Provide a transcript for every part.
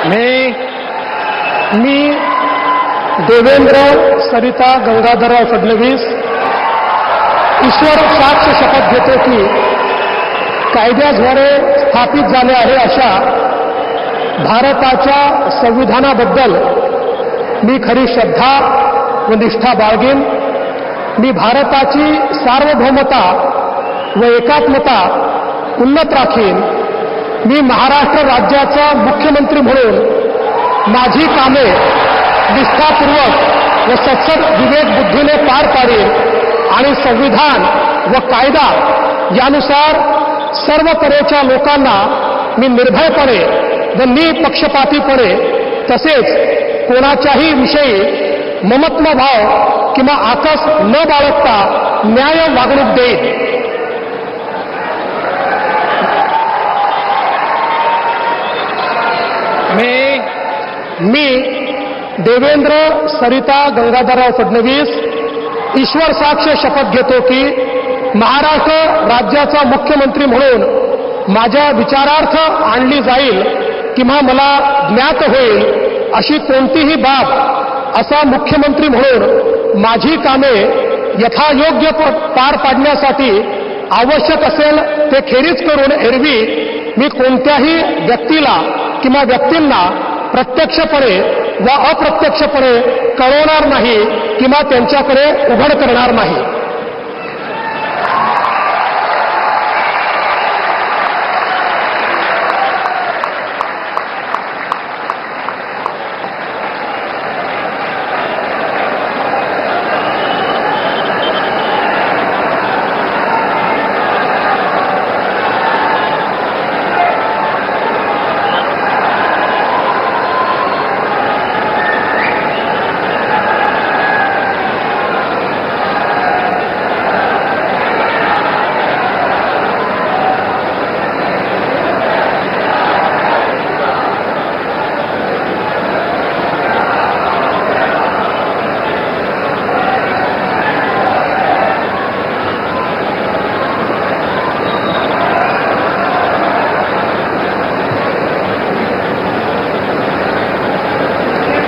मी देवेंद्र सरिता गंगाधरराव फडणवीस ईश्वर साक्ष शपथ घेतो की कायद्याद्वारे स्थापित झाले आहे अशा भारताच्या संविधानाबद्दल मी खरी श्रद्धा व निष्ठा बाळगेन. मी भारताची सार्वभौमता व एकात्मता उन्नत राखीन. मी महाराष्ट्र राज्याचा मुख्यमंत्री म्हणून माझी कामे निष्ठापूर्वक व सत्सद विवेक बुद्धीने पार पाडेन आणि संविधान व कायदा यानुसार सर्व तऱ्हेच्या लोकांना मी निर्भयपणे व निपक्षपातीपणे तसेच कोणाच्याही विषयी ममत्व भाव किंवा आकस न बाळगता न्याय वागणूक देईन. मी देवेंद्र सरिता गंगाधरराव फडणवीस ईश्वर साक्ष शपथ घेतो की महाराष्ट्र राज्याचा मुख्यमंत्री म्हणून माझ्या विचारार्थ आणली जाईल किंवा मला ज्ञात होईल अशी कोणतीही बाब असा मुख्यमंत्री म्हणून माझी कामे यथायोग्य पार पाडण्यासाठी आवश्यक असेल ते खेरीज करून एरवी मी कोणत्याही व्यक्तीला किंवा व्यक्तींना प्रत्यक्षपणे व अप्रत्यक्षपणे कळवणार नाही किंवा त्यांच्याकडे उघड करणार नाही.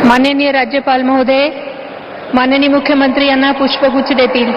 माननीय राज्यपाल महोदय, माननीय मुख्यमंत्री यांना पुष्पगुच्छ देतील.